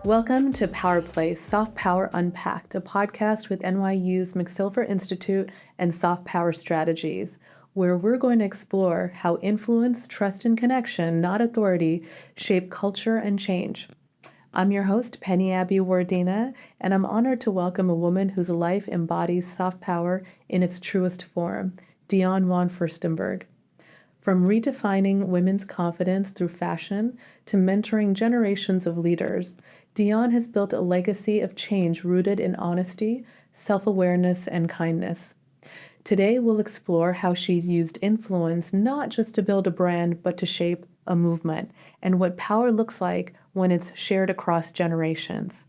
Welcome to Power Place, Soft Power Unpacked, a podcast with NYU's McSilver Institute and Soft Power Strategies, where we're going to explore how influence, trust, and connection, not authority, shape culture and change. I'm your host, Penny Abby Wardina, and I'm honored to welcome a woman whose life embodies soft power in its truest form, Diane von Furstenberg. From redefining women's confidence through fashion to mentoring generations of leaders, Dion has built a legacy of change rooted in honesty, self-awareness, and kindness. Today, we'll explore how she's used influence not just to build a brand, but to shape a movement, and what power looks like when it's shared across generations.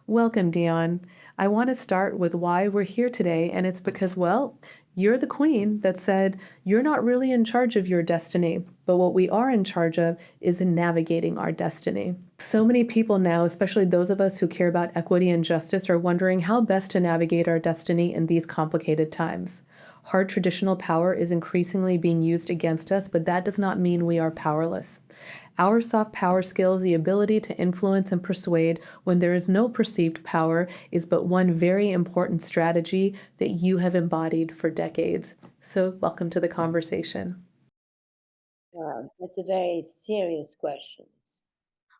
Welcome, Dion. I want to start with why we're here today, and it's because, well, you're the queen that said you're not really in charge of your destiny, but what we are in charge of is in navigating our destiny. So many people now, especially those of us who care about equity and justice, are wondering how best to navigate our destiny in these complicated times. Hard traditional power is increasingly being used against us, but that does not mean we are powerless. Our soft power skills, the ability to influence and persuade when there is no perceived power, is but one very important strategy that you have embodied for decades. So, welcome to the conversation. That's a very serious question.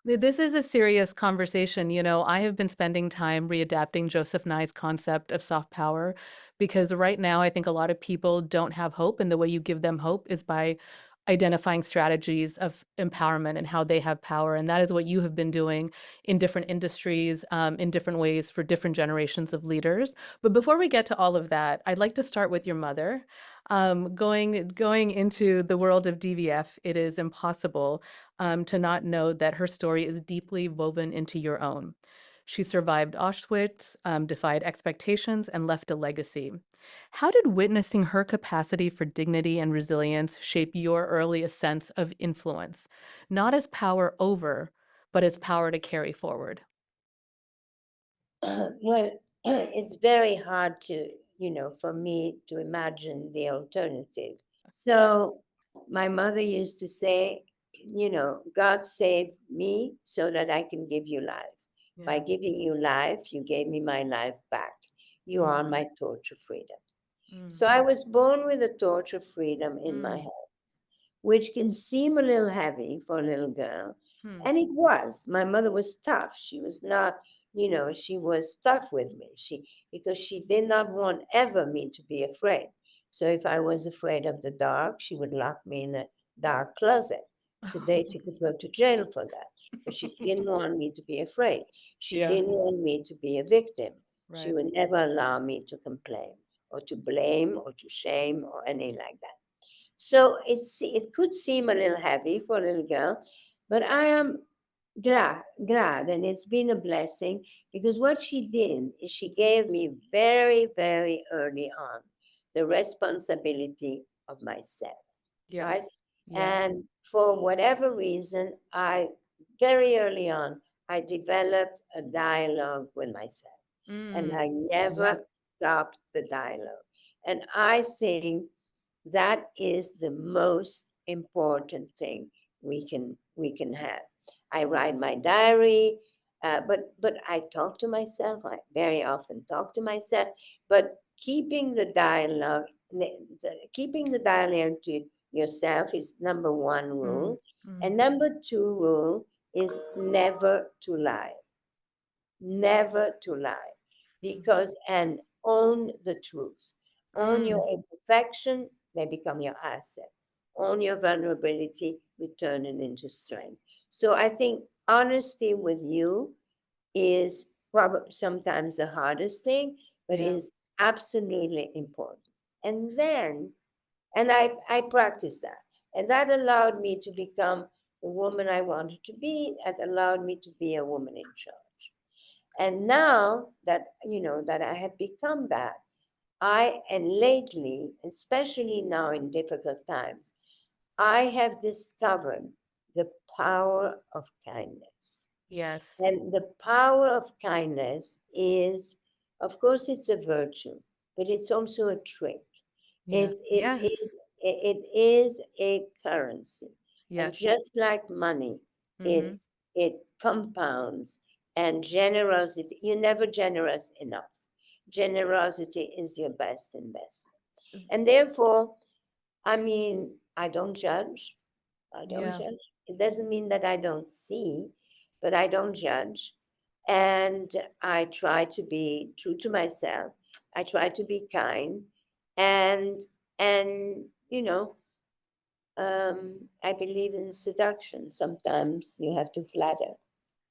This is a serious conversation. I have been spending time readapting Joseph Nye's concept of soft power because right now I think a lot of people don't have hope. And the way you give them hope is by identifying strategies of empowerment and how they have power. And that is what you have been doing in different industries, in different ways for different generations of leaders. But before we get to all of that, I'd like to start with your mother. Going into the world of DVF, it is impossible to not know that her story is deeply woven into your own. She survived Auschwitz, defied expectations, and left a legacy. How did witnessing her capacity for dignity and resilience shape your earliest sense of influence, not as power over, but as power to carry forward? Well, it's very hard for me to imagine the alternative. So my mother used to say, God saved me so that I can give you life. By Yeah. giving you life, you gave me my life back. You are Mm, my torch of freedom. mm, So I was born with a torch of freedom in my mm, hands, which can seem a little heavy for a little girl. mm. And it was. My mother was tough. She was not, she was tough with me. Because she did not want ever me to be afraid. So if I was afraid of the dark, she would lock me in a dark closet. Today she could go to jail for that. But she didn't want me to be afraid. She Yeah, didn't want me to be a victim. She right. would never allow me to complain or to blame or to shame or anything like that. So it could seem a little heavy for a little girl, but I am glad, and it's been a blessing because what she did is she gave me very, very early on the responsibility of myself, right? Yes, yes. And for whatever reason, I very early on I developed a dialogue with myself and I Yeah. never stopped the dialogue. And I think that is the most important thing we can have. I write my diary, but I talk to myself. I very often talk to myself, but keeping the dialogue to yourself is number one Mm, rule, mm, and number two rule is never to lie, never to lie, because and own the truth. Own mm. your imperfection, they become your asset. Own your vulnerability, we turn it into strength. So I think honesty with you is probably sometimes the hardest thing, but Yeah. is absolutely important. And then, and I practiced that. And that allowed me to become the woman I wanted to be. That allowed me to be a woman in charge. And now that I have become that, I and lately, especially now in difficult times, I have discovered the power of kindness. Yes. And the power of kindness is, of course, it's a virtue, but it's also a trick. Yeah. It Yes. it is a currency, and Yes. just like money, Mm-hmm. it compounds and generosity. You're never generous enough. Generosity is your best investment. And therefore, I mean, I don't judge. I don't Yeah. judge. It doesn't mean that I don't see, but I don't judge. And I try to be true to myself. I try to be kind, and I believe in seduction. Sometimes you have to flatter.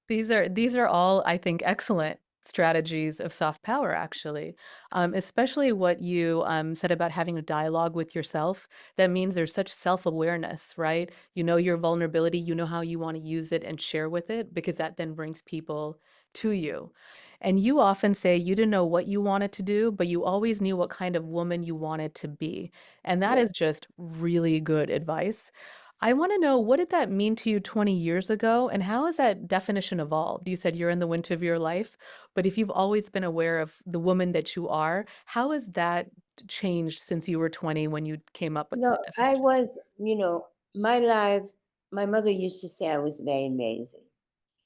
These are all, I think, excellent strategies of soft power, actually. Especially what you said about having a dialogue with yourself. That means there's such self-awareness, right? You know your vulnerability, you know how you want to use it and share with it, because that then brings people to you. And you often say you didn't know what you wanted to do, but you always knew what kind of woman you wanted to be. And that Yeah. is just really good advice. I want to know, what did that mean to you 20 years ago, and how has that definition evolved? You said you're in the winter of your life, but if you've always been aware of the woman that you are, how has that changed since you were 20 when you came up with No, that I definition? was, my life, my mother used to say I was very lazy.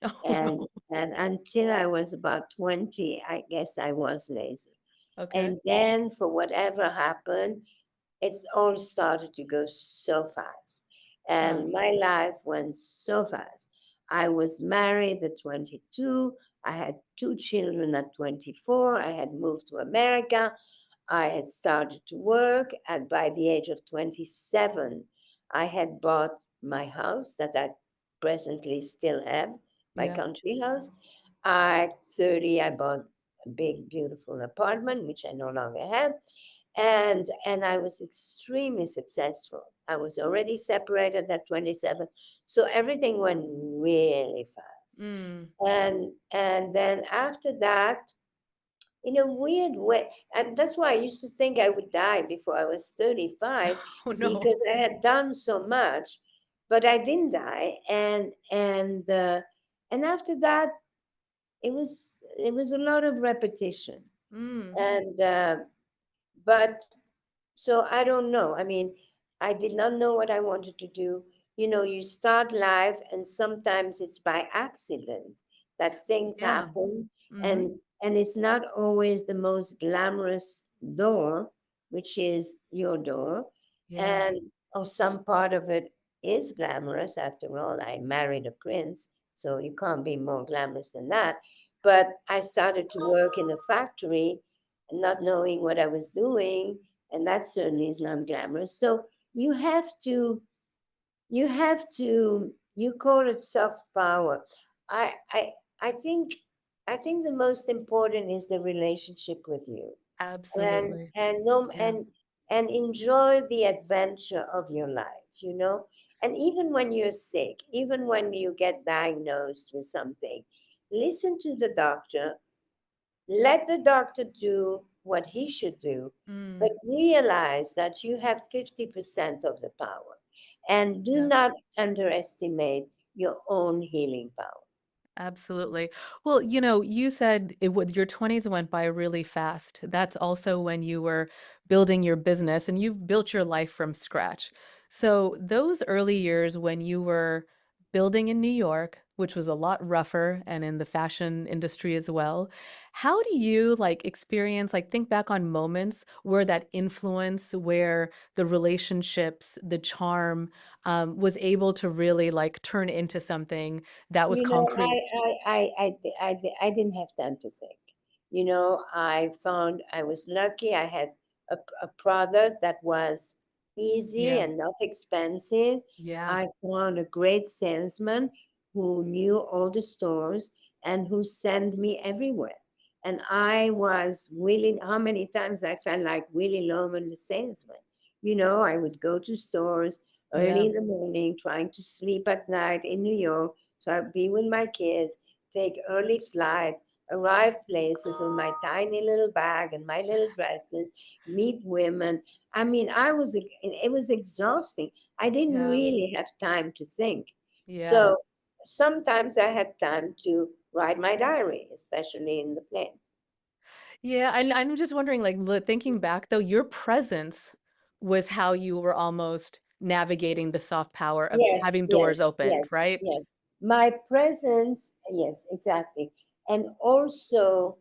Oh, And no. and until I was about 20, I guess I was lazy. Okay. And then for whatever happened, it's all started to go so fast. Huh. And my life went so fast. I was married at 22. I had two children at 24. I had moved to America. I had started to work, and by the age of 27, I had bought my house that I presently still have, my Yeah. country house. At 30, I bought a big, beautiful apartment, which I no longer have. And I was extremely successful. I was already separated at 27. So everything went really fast. Mm. And then after that, in a weird way. And that's why I used to think I would die before I was 35 Oh, no. because I had done so much, but I didn't die. And after that, it was a lot of repetition. Mm. And but so I don't know. I mean, I did not know what I wanted to do. You start life, and sometimes it's by accident that things Yeah. happen, Mhm. and it's not always the most glamorous door, which is your door, Yeah. and or some part of it is glamorous. After all, I married a prince, so you can't be more glamorous than that. But I started to work in a factory, not knowing what I was doing, and that certainly is not glamorous. So you call it soft power. I I I think I think the most important is the relationship with you, and Absolutely. and no Yeah. and enjoy the adventure of your life. And even when you're sick, even when you get diagnosed with something, listen to the doctor. Let the doctor do what he should do, but Mm. realize that you have 50% of the power, and do Yeah. not underestimate your own healing power. Absolutely. Well, you said your 20s went by really fast. That's also when you were building your business and you've built your life from scratch. So, those early years when you were building in New York, which was a lot rougher and in the fashion industry as well, how do you think back on moments where that influence, where the relationships, the charm was able to really turn into something that was You know, concrete? I didn't have time to think. I found I was lucky. I had a product that was easy Yeah. and not expensive. Yeah. I found a great salesman who knew all the stores and who sent me everywhere. And I was willing, how many times I felt like Willie Loman, the salesman. I would go to stores early Yeah. in the morning, trying to sleep at night in New York, so I'd be with my kids, take early flight, arrive places with my tiny little bag and my little dresses, meet women. I mean, it was exhausting. I didn't Yeah. really have time to think. Yeah. So sometimes I had time to write my diary, especially in the plane. Yeah, and I'm just wondering, thinking back though, your presence was how you were almost navigating the soft power of Yes, having yes, doors opened, yes, right? yes. My presence, yes, exactly. And also,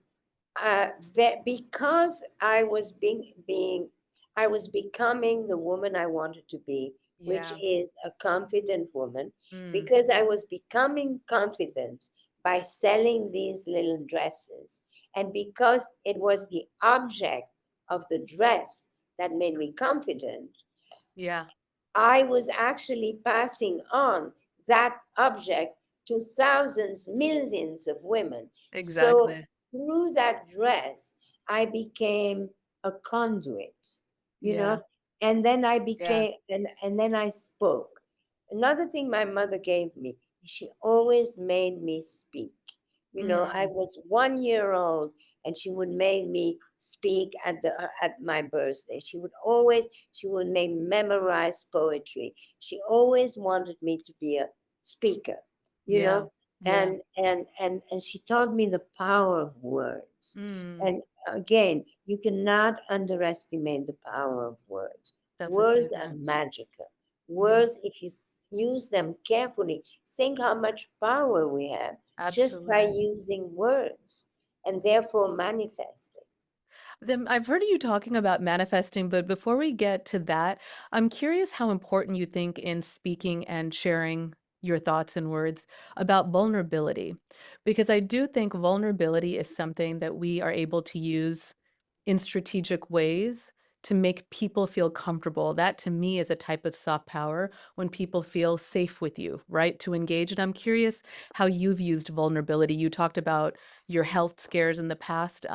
that because I was becoming the woman I wanted to be, which Yeah. is a confident woman, Mm. because I was becoming confident by selling these little dresses, and because it was the object of the dress that made me confident, Yeah. I was actually passing on that object to thousands, millions of women. So Exactly. through that dress, I became a conduit, you Yeah. know, and then I Yeah. became, and then I spoke. Another thing my mother gave me, she always made me speak. I Mm. was 1 year old, and she would make me speak at my birthday. She would make me memorize poetry. She always wanted me to be a speaker, you Yeah. know, Yeah. and she taught me the power of words. Mm. And again, you cannot underestimate the power of words. That's Words exactly are right. magical. Mm. Words, if you use them carefully, think how much power we have just by Absolutely. using words and therefore manifesting. Then I've heard you talking about manifesting, but before we get to that, I'm curious how important you think in speaking and sharing your thoughts and words about vulnerability. Because I do think vulnerability is something that we are able to use in strategic ways to make people feel comfortable. That to me is a type of soft power when people feel safe with you, right? To engage. And I'm curious how you've used vulnerability. You talked about your health scares in the past.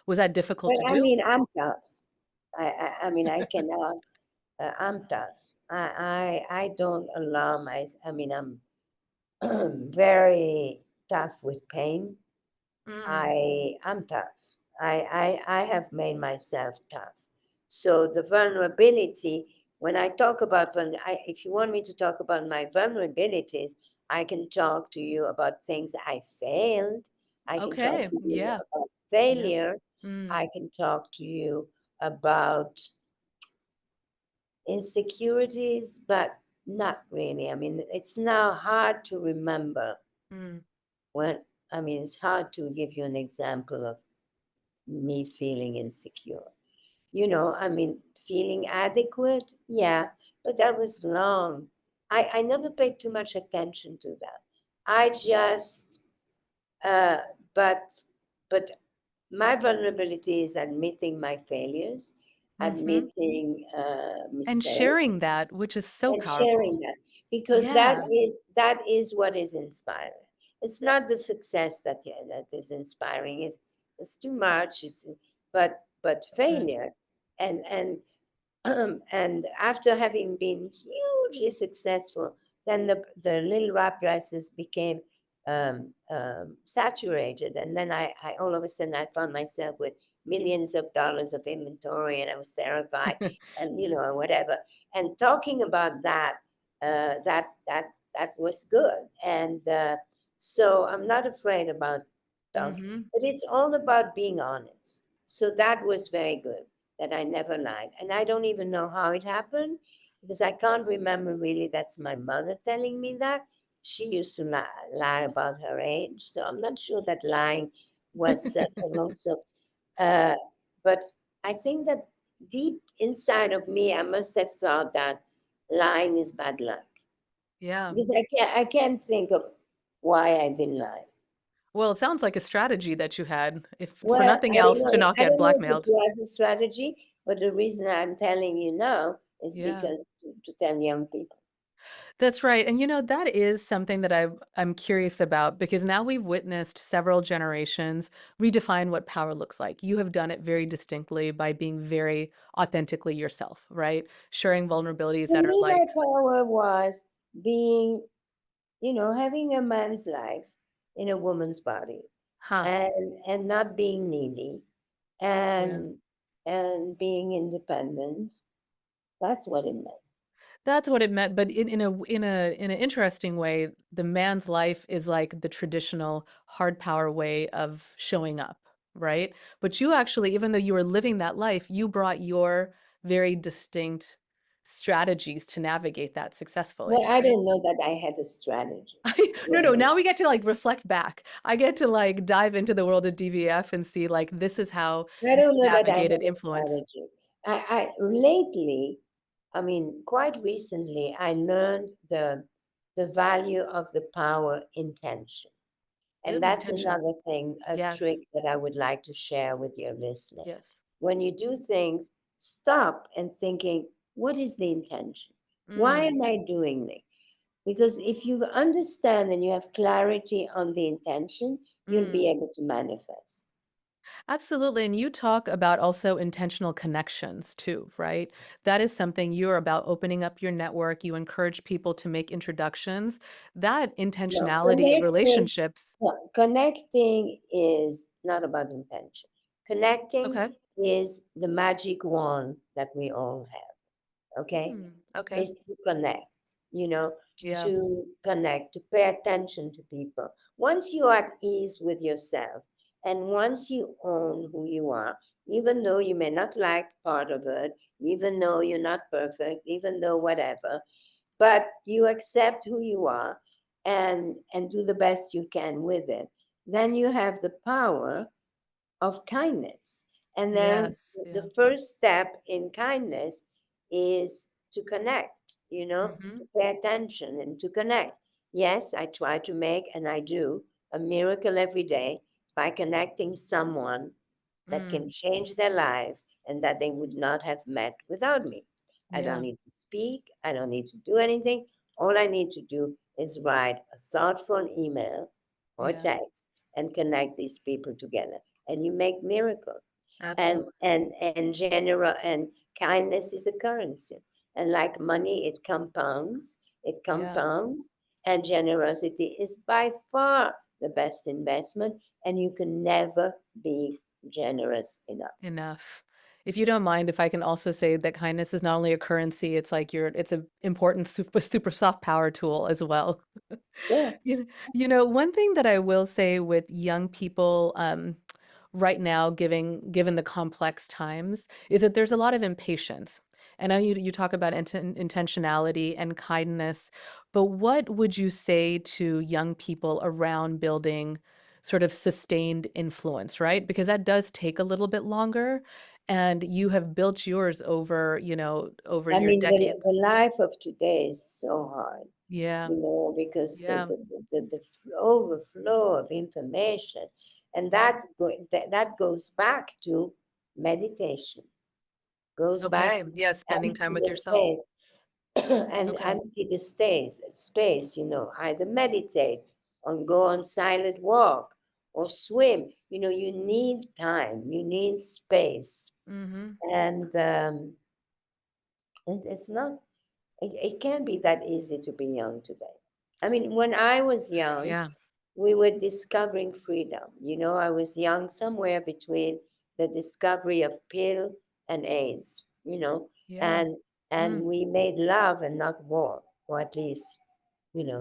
Was that difficult But to I do? mean, I'm tough. I mean, I cannot. I'm tough. I don't allow my. I mean, I'm very tough with pain. Mm. I'm tough. I have made myself tough. So the vulnerability, when I talk about if you want me to talk about my vulnerabilities, I can talk to you about things I failed. I can talk Okay. to you Yeah. about Yeah. failure. Mm. I can talk to you about insecurities, but not really. I mean, it's now hard to remember Mm. when, I mean, it's hard to give you an example of me feeling insecure. I mean, feeling adequate, yeah, but that was long. I never paid too much attention to that. I just, uh, but, but my vulnerability is admitting my failures, Mhm. admitting And mistakes, sharing that, which is so and sharing powerful. that, because Yeah. that is what is inspiring. It's not the success that is inspiring. It's too much. But That's right. failure, and and after having been hugely successful, then the little wrap dresses became saturated. And then I all of a sudden I found myself with millions of dollars of inventory, and I was terrified, and whatever. And talking about that, that was good. And so I'm not afraid about talking, Mhm. but it's all about being honest. So that was very good, that I never lied. And I don't even know how it happened, because I can't remember really. That's my mother telling me that. She used to lie about her age. So I'm not sure that lying was also. Uh, but I think that deep inside of me, I must have thought that lying is bad luck. Yeah. Because I can't think of why I didn't lie. Well, it sounds like a strategy that you had, if for Well, nothing else, to not I get don't know if it blackmailed. was a strategy, but the reason I'm telling you now is Yeah. because to tell young people. That's right. And that is something that I'm curious about because now we've witnessed several generations redefine what power looks like. You have done it very distinctly by being very authentically yourself, right? Sharing vulnerabilities For that are me, like, my power was being, having a man's life in a woman's body, huh, and not being needy, yeah. and being independent. That's what it meant. That's what it meant, but in an interesting way, the man's life is like the traditional hard power way of showing up, right? But you actually, even though you were living that life, you brought your very distinct strategies to navigate that Well, successfully, I right? don't know that I had a strategy. No, no, You now we get to, like, reflect back. I get to, like, dive into the world of DVF and see, like, this is how know, I you don't know that I navigated had a influence. strategy. I lately, I mean, quite recently, I learned the value of the power intention. And Ooh, that's intention. another thing, a trick Yes, that I would like to share with your listener. yes. When you do things, stop and thinking, what is the intention? Why Mm, am I doing this? Because if you understand and you have clarity on the intention, you'll be mm. able to manifest. Absolutely, and you talk about also intentional connections too, right? That is something you're about opening up your network, you encourage people to make introductions. That No, intentionality of relationships. connecting is not about intention. Connecting Okay. is the magic wand that we all have. Okay, Okay. is to connect, you know, Yeah. to connect, to pay attention to people. Once you are at ease with yourself, and once you own who you are, even though you may not like part of it, even though you're not perfect, even though whatever, but you accept who you are and do the best you can with it, then you have the power of kindness. And then Yes. Yeah. the first step in kindness is to connect, Mhm. to pay attention and to connect. Yes, I try to make, and I do, a miracle every day by connecting someone that can Mm. change their life and that they would not have met without me. I don't Yeah. need to speak, I don't need to do anything. All I need to do is write a thoughtful email or Yeah. text and connect these people together. And you make miracles. And Absolutely. and general and kindness is a currency. And like money, it Yeah. compounds, and generosity is by far the best investment, and you can never be generous enough. Enough. If you don't mind, if I can also say that kindness is not only a currency, it's like it's an important super soft power tool as well. Yeah. One thing that I will say with young people, right now, given the complex times, is that there's a lot of impatience. I know you talk about intentionality and kindness, but what would you say to young people around building sort of sustained influence, right? Because that does take a little bit longer, and you have built yours over I your mean, decades. the life of today is so hard, Yeah, because yeah, the overflow of information, and that goes back to meditation, goes back okay, to yeah, spending empty time with the yourself. space, and Okay. empty the space, either meditate or go on silent walk or swim. You need time, you need space, Mhm. and it's not, it can't be that easy to be young today. I mean, when I was young, Yeah, we were discovering freedom. I was young somewhere between the discovery of pill and AIDS, yeah. and Mm, we made love and not war, or at least,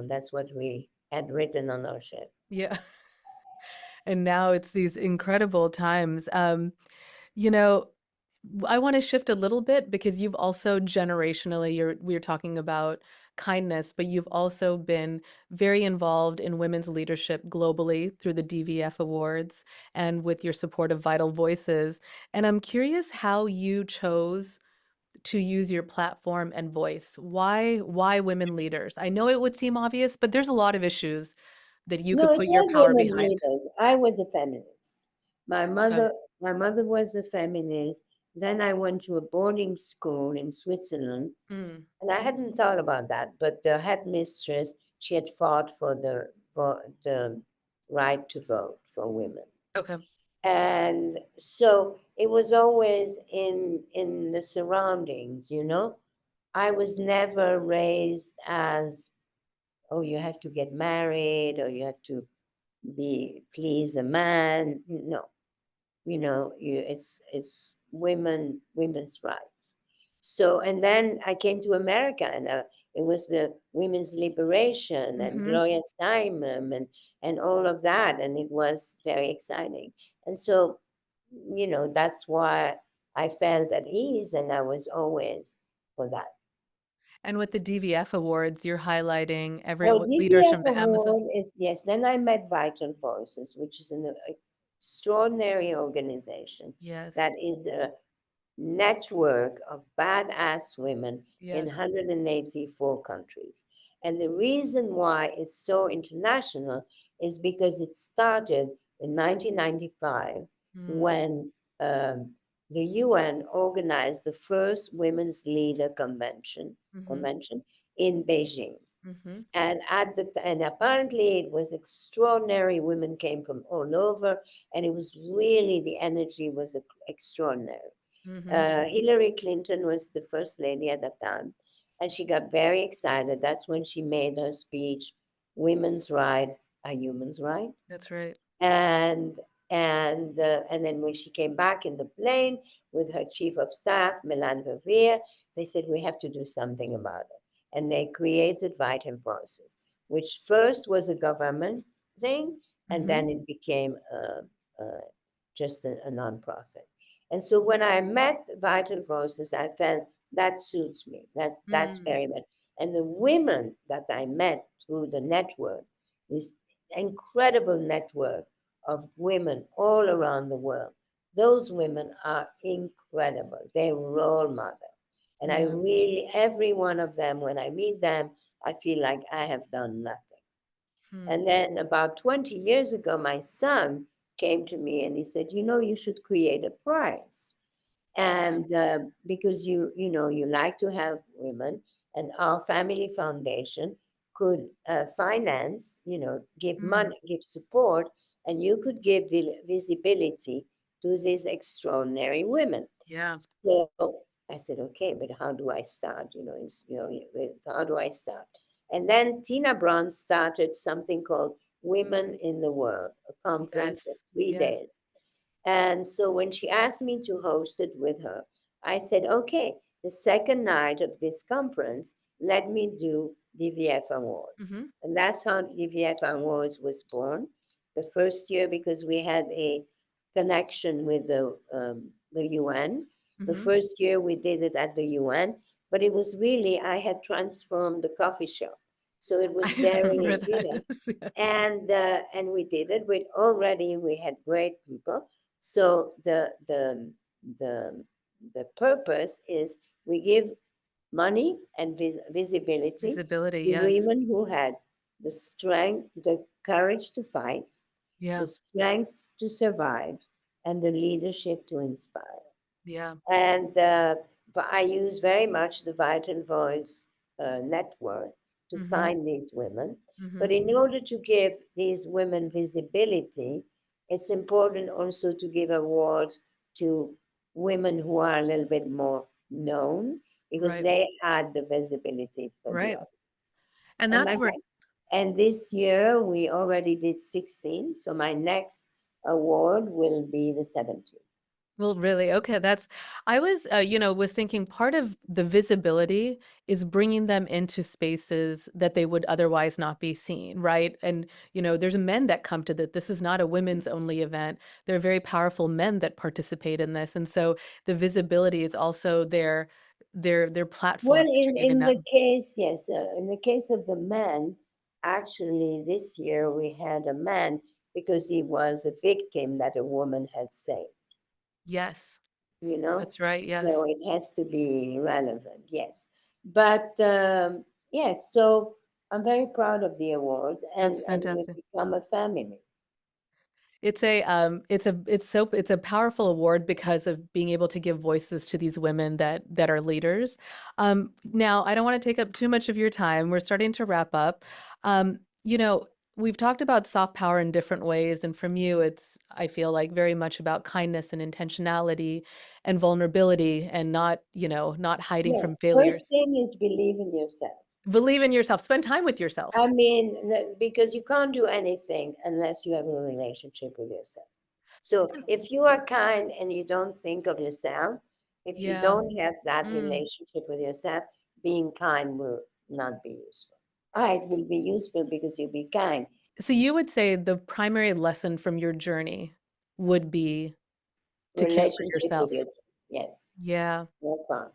that's what we had written on our ship. yeah. And now it's these incredible times. You know, I want to shift a little bit because you've also generationally, we're talking about kindness, but you've also been very involved in women's leadership globally through the DVF Awards and with your support of Vital Voices. And I'm curious how you chose to use your platform and voice. Why women leaders? I know it would seem obvious, but there's a lot of issues that you No, could it's put your not power women behind. leaders. I was a feminist. My Okay. mother, my mother was a feminist. Then I went to a boarding school in Switzerland. Mm, And I hadn't thought about that, but the headmistress, she had fought for the right to vote for women. okay. And so it was always in the surroundings. I was never raised as, oh, you have to get married or you have to be please a man. No, it's women's rights. So, and then I came to America, and it was the women's liberation and Mhm. Gloria Steinem and all of that, and it was very exciting. And so, that's why I felt at ease, and I was always for that. And with the DVF awards, you're highlighting Oh, leaders DBF from the Amazon. Award is, yes. Then I met Vital Voices, which is an extraordinary organization that Yes. is a network of badass women in Yes. 184 countries. And the reason why it's so international is because it started in 1995 Mm, when um, the UN organized the first Women's Leader mhm, convention in Beijing. mhm, And apparently it was extraordinary. Women came from all over, and it was really, the energy was extraordinary. mhm. Hillary Clinton was the first lady at that time, and she got very excited. That's when she made her speech, "Women's right are humans' right." That's right. And and then when she came back in the plane with her chief of staff, Milan Verveer, they said we have to do something about it, and they created Vital Voices, which first was a government thing, and Mhm, then it became just a nonprofit. And so when I met Vital Voices, I felt that suits me. That's mm, very much. And the women that I met through the network, this incredible network of women all around the world. Those women are incredible. They're role model. And I yeah. really, every one of them, when I meet them, I feel like I have done nothing. Hmm. And then about 20 years ago, my son came to me and he said, you know, you should create a prize. Yeah. And because you like to have women, and our family foundation could finance, give Mm, money, give support, and you could give visibility to these extraordinary women. yeah. So I said, okay, but how do I start? How do I start? And then Tina Brown started something called Women in the World, a conference of Yes. three Yes. days. And so when she asked me to host it with her, I said, okay, the second night of this conference, let me do DVF Awards. Mhm, And that's how DVF Awards was born. The first year, because we had a connection with the UN. The mhm. first year we did it at the UN, but it was really, I had transformed the coffee shop. So it was I remember very, that. Yes. and we did it with, already we had great people. So the the purpose is we give money and visibility Visibility, to yes. women who had the strength, the courage to fight, the Yeah. strength to survive, and the leadership to inspire. Yeah. And I use very much the Vital Voice network to Mhm, find these women. But mhm. in order to give these women visibility, it's important also to give awards to women who are a little bit more known, because Right. they add the visibility for the Right. others. And And that's where this year we already did 16, so my next award will be the 17th. well, really? Okay, that's I was, was thinking part of the visibility is bringing them into spaces that they would otherwise not be seen, right? And, there's men that come to that. This is not a women's only event. There are very powerful men that participate in this. And so the visibility is also their Well, platform to giving in the them. case, yes, in the case of the man, actually, this year we had a man because he was a victim that a woman had saved, Yes, you know? that's right. So Yes. it has to be relevant, yes. But yes, so I'm very proud of the awards, That's and we've fantastic. become a family. It's a powerful award because of being able to give voices to these women that are leaders. Now, I don't want to take up too much of your time. We're starting to wrap up. Um, you know, we've talked about soft power in different ways, and from you, it's I feel like very much about kindness and intentionality and vulnerability, and not hiding Yeah, from failures. first thing is believe in yourself. Believe in yourself. Spend time with I yourself. mean, because you can't do anything unless you have a relationship with yourself. So if you are kind and you don't think of yourself, if you Yeah. don't have that Mm. relationship with yourself, being kind will not be useful. Ah, it will be useful because you'll be kind. So you would say the primary lesson from your journey would be to care for Relationship with yourself. yourself. Yes, Yeah. no fun.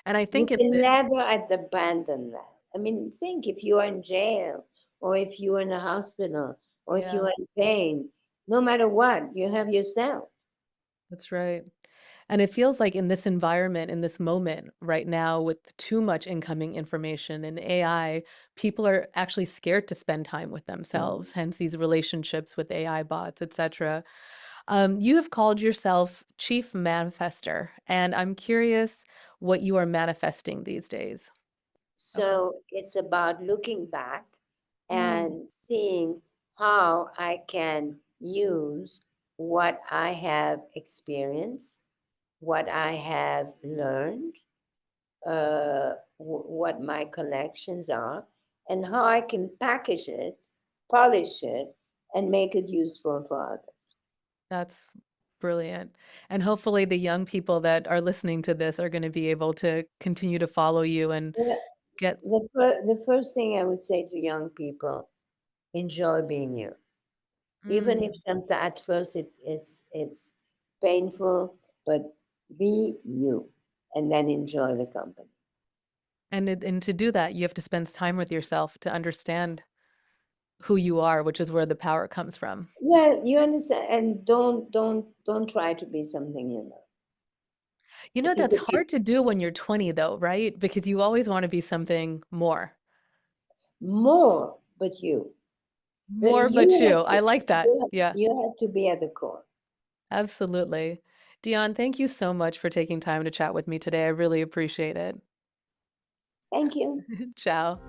And I You think in can this never abandon that. I mean, think if you are in jail or if you are in a hospital or if you yeah, are in pain, no matter what, you have yourself. that's right. And it feels like in this environment, in this moment right now, with too much incoming information and AI, people are actually scared to spend time with Mhm. themselves, hence these relationships with AI bots, etc. You have called yourself Chief Manifester, and I'm curious what you are manifesting these days. Okay. So it's about looking back Mm, and seeing how I can use what I have experienced, what I have learned, what my connections are, and how I can package it, polish it, and make it useful for others. that's brilliant. And hopefully, the young people that are listening to this are going to be able to continue to follow you and Yeah, get. the first thing I would say to young people, enjoy being you. Even if Mm. sometimes at first it's painful, but be you and then enjoy the company. And to do that, you have to spend time with yourself to understand who you are, which is where the power comes from. Yeah, you understand, and don't try to be something you're not. You know, If you that's could be hard to do when you're 20 though, right? Because you always wanna be something more. more, but you. The More but you you. have I to, like that. Yeah, you have to be at the core. absolutely. Dion, thank you so much for taking time to chat with me today. I really appreciate it. Thank you. Ciao.